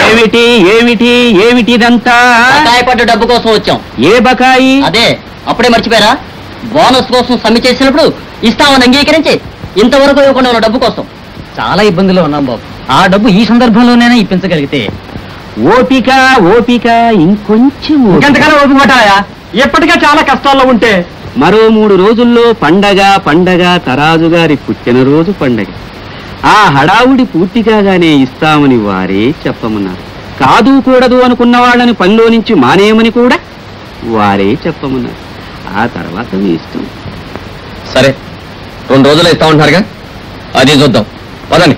ఏమిటి ఏమిటి ఏమిటి ఇదంతా? బకాయి పడ్డ డబ్బు కోసం వచ్చాం. ఏ బకాయి? అదే అప్పుడే మర్చిపోయారా? బోనస్ కోసం సమ్మె చేసినప్పుడు ఇస్తామని అంగీకరించి ఇంతవరకు ఇవ్వకుండా ఉన్న డబ్బు కోసం చాలా ఇబ్బందిలో ఉన్నాం బాబు. ఆ డబ్బు ఈ సందర్భంలోనైనా ఇప్పించగలిగితే. ఓపిక ఓపిక, ఇంకొంచెం ఇంకెంతకాలం ఓపిక పట్టాయా? ఎప్పటికే చాలా కష్టాల్లో ఉంటే మరో 3 రోజుల్లో పండగ పండగ, తరాజు గారి పుట్టినరోజు పండగ. ఆ హడావుడి పూర్తి కాగానే ఇస్తామని వారే చెప్పమన్నారు. కాదు కూడదు అనుకున్న వాళ్ళని పనిలో నుంచి మానేయమని కూడా వారే చెప్పమన్నారు. ఆ తర్వాత మీ ఇష్టం. సరే 2 రోజులు ఇస్తామంటున్నారుగా, అది చూద్దాం. పదండి.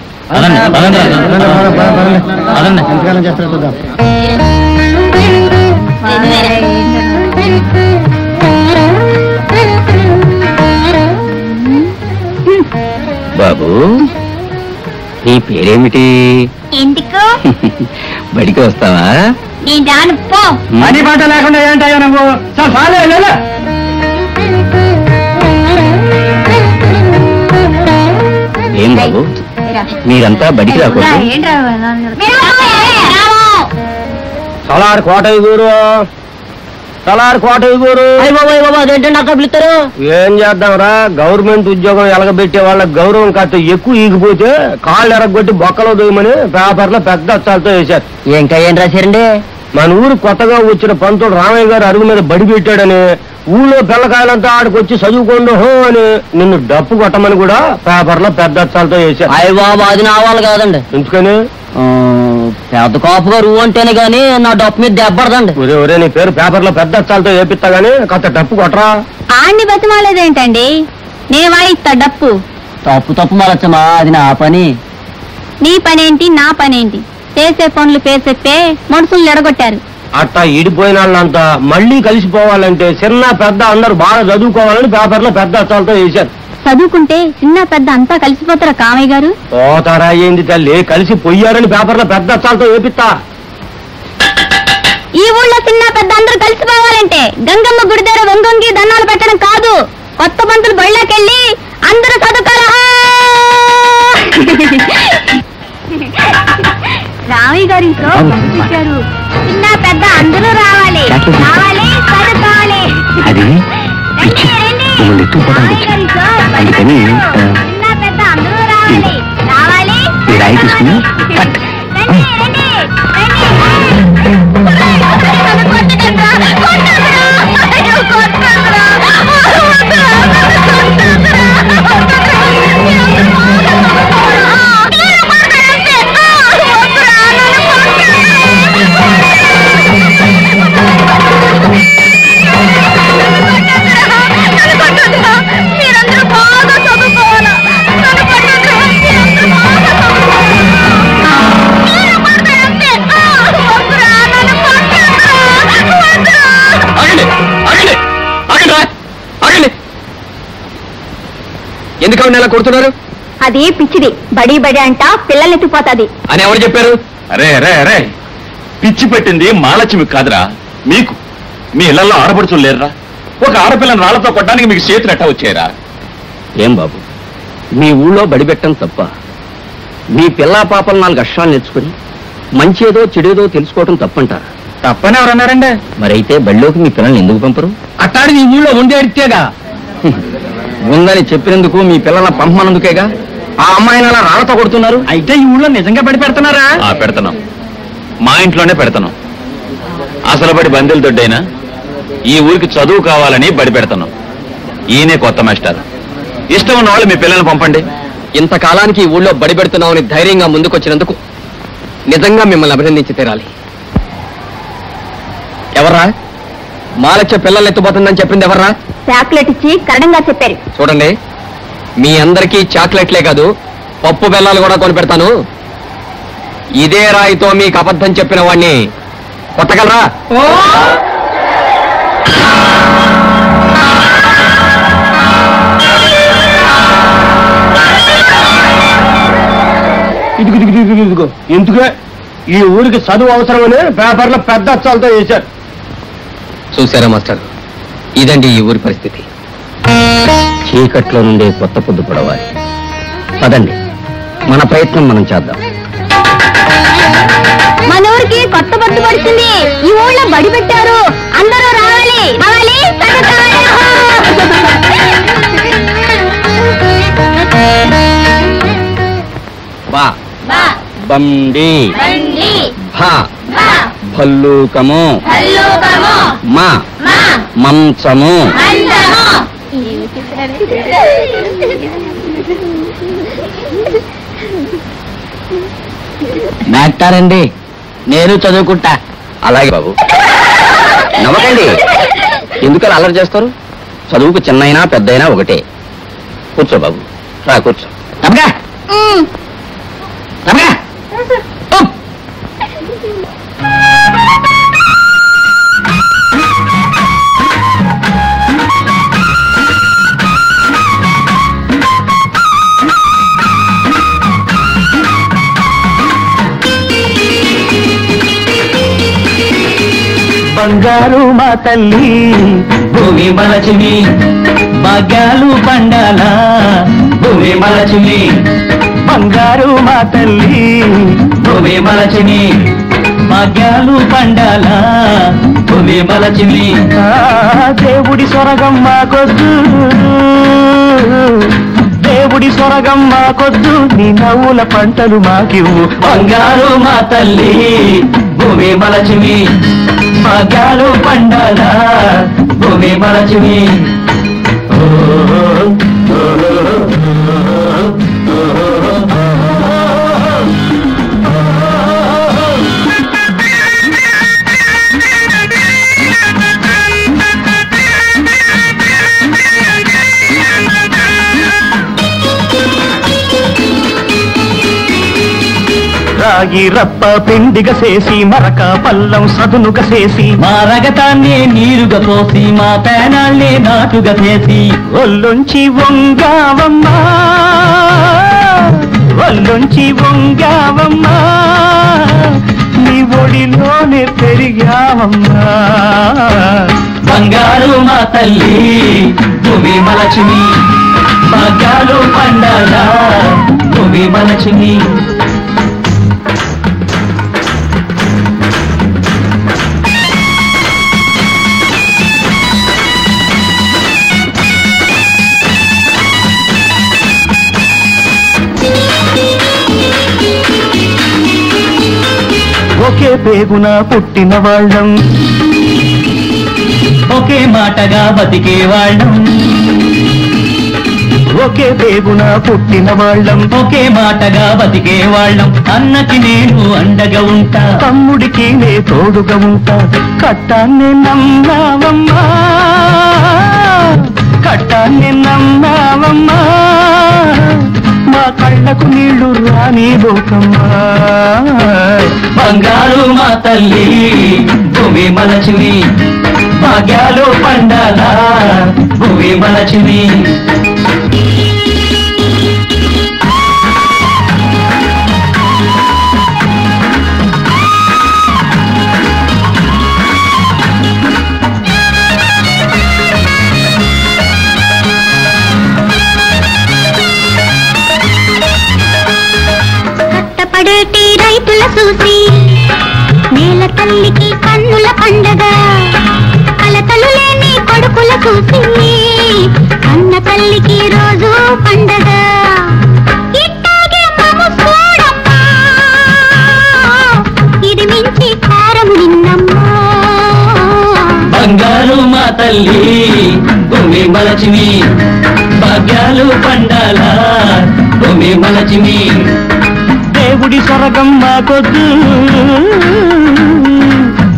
బాబు, నీ పేరేమిటి? ఎందుకు? బడికి వస్తావా? నేను రాను పో. పని పాట లేకుండా ఏంటయ్యా నువ్వు? ఏం బాబు, మీరంతా బడికి రాకూడదు? సలార్ కోటయ్య గురు, సలార్ కోటయ్య గురు. అదేంటండి అక్కడ పిలుస్తారు? ఏం చేద్దాంరా, గవర్నమెంట్ ఉద్యోగం ఎలగబెట్టే వాళ్ళకి గౌరవం కాస్త ఎక్కువ ఈగిపోతే కాళ్ళు ఎరగొట్టి బొక్కలో దోయమని పేపర్లో పెద్ద అక్షరాలతో వేశారు. ఇంకా ఏం రాశారండి? మన ఊరు కొత్తగా వచ్చిన పంతుడు రామయ్య గారు అరుగు మీద బడి పెట్టాడని, ఊళ్ళో పిల్లకాయలంతా ఆడికొచ్చి చదువుకోండు హో అని నిన్ను డప్పు కొట్టమని కూడా పేపర్లో పెద్ద అక్షరాలతో వేశారు. అయ్య బాబు, అది నా వాళ్ళు కాదండి. ఎందుకని? పెద్ద కాపు గారు అంటేనే గాని నా డప్పు మీద దెబ్బడదండి. ఒరే ఒరే, నీ పేరు పేపర్లో పెద్ద అక్షరాలతో వేపిస్తా గానీ కాస్త డప్పు కొట్టరా. ఆడిని బతిమాలేదేంటండి? నేను వాయిస్తా డప్పు. తప్పు మరచ్చమా, అది నా పని. నీ పనేంటి నా పనేంటి? చేసే పనులు పేసెప్పే మనుషులు ఎడగొట్టారు. అట్టా ఈడిపోయిన వాళ్ళంతా మళ్ళీ కలిసిపోవాలంటే చిన్న పెద్ద అందరూ బాగా చదువుకోవాలని పేపర్లో పెద్ద అక్షరాలతో వేశారు. చదువుకుంటే చిన్న పెద్ద అంతా కలిసిపోతారా కామయ్య గారు? పోతారా ఏంది తల్లి, కలిసి పొయ్యారని పేపర్లో పెద్ద అక్షరాలతో వేపిస్తా. ఈ ఊళ్ళో చిన్న పెద్ద అందరూ కలిసిపోవాలంటే గంగమ్మ గుడి దగ్గర వంగొంగి దండాలు పెట్టడం కాదు, కొత్త పంతులు బళ్ళకెళ్ళి అందరూ చదువుకోరా. రామయ్య గారు ఇంట్లో పంపించారు, చిన్న పెద్ద అందరూ రావాలి, రావాలి చదువుకోవాలి. అందుకని చిన్న పెద్ద అందరూ రావాలి, రావాలి. ఎందుకని నెల కొడుతున్నారు? అది పిచ్చిది, బడి బడి అంట పిల్లల్ని ఎత్తిపోతాది అని ఎవరు చెప్పారు? అరే అరే అరే, పిచ్చి పెట్టింది మహాలక్ష్మి కాదురా, మీకు. మీ ఇళ్లలో ఆడపడుచులు లేరురా? ఒక ఆడపిల్లని రాళ్లతో కొట్టడానికి మీకు చేతులు ఎట్టా వచ్చాయరా? ఏం బాబు, మీ ఊళ్ళో బడి పెట్టడం తప్ప? మీ పిల్లా పాపలు 4 అక్షరాలు నేర్చుకుని మంచేదో చెడేదో తెలుసుకోవటం తప్పంటారా? తప్పని ఎవరన్నారండి? మరైతే బడిలోకి మీ పిల్లల్ని ఎందుకు పంపరు? అట్టాడి నీ ఊళ్ళో ఉండి అడితేగా. ఉందని చెప్పినందుకు మీ పిల్లల పంపమన్నందుకేగా ఆ అమ్మాయిని అలా రాళ్లతో కొడుతున్నారు. అయితే ఈ ఊళ్ళో నిజంగా బడి పెడుతున్నారా? పెడతాం, మా ఇంట్లోనే పెడతాం. అసలు బడి బందెల దొడ్డైనా ఈ ఊరికి చదువు కావాలని బడి పెడతాం. ఈయనే కొత్త మాస్టర్. ఇష్టం ఉన్న వాళ్ళు మీ పిల్లల్ని పంపండి. ఇంతకాలానికి ఈ ఊళ్ళో బడి పెడుతున్నామని ధైర్యంగా ముందుకొచ్చినందుకు నిజంగా మిమ్మల్ని అభినందించి తీరాలి. ఎవర్రా మాలచ్చ పిల్లల్ని ఎత్తుపోతుందని చెప్పింది? ఎవర్రా? చాక్లెట్ ఇచ్చి కరణంగా చెప్పారు. చూడండి, మీ అందరికీ చాక్లెట్లే కాదు పప్పు బెల్లాలు కూడా కొని పెడతాను. ఇదే రాయితో మీకు అబద్ధం చెప్పిన వాడిని కొట్టగలరా? ఇదిగో ఎందుకే ఈ ఊరికి చదువు అవసరమని పేపర్లో పెద్ద అక్షరాలతో వేశారు. చూసారా మాస్టర్, ఇదండి ఈ ఊరి పరిస్థితి. చీకట్లో నుండే కొత్త పొద్దు పొడవాలి. పదండి, మన ప్రయత్నం మనం చేద్దాం. మన ఊరికి కొత్త పొద్దు పడుతుంది. ఈ ఊళ్ళో బడి పెట్టారు, అందరూ రావాలి రావాలి. బా బండి భా భల్లూకము మా మంచము. డాక్టరండి, నేను చదువుకుంటా. అలాగే బాబు. నమ్మకండి, ఎందుకని అల్లరి చేస్తారు? చదువుకు చిన్నైనా పెద్దయినా ఒకటే. కూర్చో బాబు, రా కూర్చో. తప్పగా తప్పగా బంగారు మా తల్లి భూమి మలచిమి, భాగ్యాలు పండాల భూమి మలచిమి. బంగారు మా తల్లి భూమి మలచిమి, భాగ్యాలు పండాల భూమి మలచిమి. దేవుడి సొరగం మాకొద్దు, దేవుడి సొరగం మాకొద్దు, నీ నవ్వుల పంటలు మాకివ్వు. బంగారు మా తల్లి భూమి మలచిమి, భాగ్యాలు పండాల భూమి మలచిమి. రాగి రప్ప పిండిగ చేసి, మరక పల్లం సదునుగ చేసి, మా రగతాన్ని నీరుగా పోసి, మా పేనాల్ని నాటుగా చేసి, ఒళ్ళొంచి వంగావమ్మా, ఒళ్ళొంచి వంగావమ్మా, నీ ఒడిలోనే పెరిగావమ్మా. బంగారు మా తల్లి భూమి మలచిమి, భాగ్యాలు పండాల భూమి మలచిమి. ఒకే పేగున పుట్టిన వాళ్ళం, ఒకే మాటగా బతికే వాళ్ళం, ఒకే పేగున పుట్టిన వాళ్ళం, ఒకే మాటగా బతికే వాళ్ళం. అన్నకి నేను అండగా ఉంటా, తమ్ముడికి నే తోడుగా ఉంటా. కట్టాన్ని నమ్మావమ్మా, కట్టాన్ని నమ్మావమ్మా, మా కళ్ళకు నీళ్లు రాని లోకమ్మా. బంగారు మా తల్లి భూమి మలచిమి, భాగ్యాలు పండాల భూమి మలచిమి. కష్టపడేటి రైతుల చూసి, నేల తల్లికి కన్నుల పండగ, కలతలు లేని కొడుకుల చూసి, కన్న తల్లికి రోజు పండగ. ఇట్టాగే మము చూడమ్మా, ఇది మించి కారము నిన్నమ్మా. బంగారు మా తల్లి భూమి మలచిమి, భాగ్యాలు పండాల భూమి మలచిమి. దేవుడి సొరగం మాకొద్దు,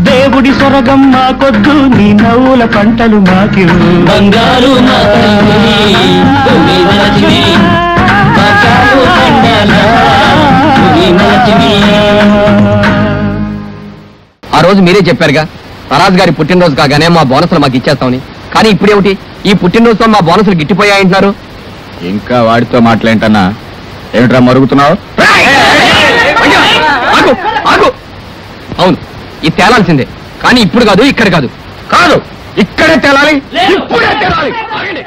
దేవుడి సొరగం మాకొద్దు, నీ నవ్వుల పంటలు మాకివ్వు. బంగారు మా తల్లి భూమి మలచిమి, భాగ్యాలు పండాల భూమి మలచిమి. ఆ రోజు మీరే చెప్పారుగా, తరాజు గారి పుట్టినరోజు కాగానే మా బోనసులు మాకు ఇచ్చేస్తామని. కానీ ఇప్పుడేమిటి, ఈ పుట్టినరోజుతో మా బోనసులు గిట్టిపోయాయంటున్నారు? ఇంకా వాడితో మాట్లాంటన్నా ఏమిట్రా మరుగుతున్నావు? ఆగు, ఆగు. అవును, ఇది తేలాల్సిందే. కానీ ఇప్పుడు కాదు, ఇక్కడ కాదు. కాదు, ఇక్కడే తేలాలి, ఇప్పుడే తేలాలి. ఆగండి.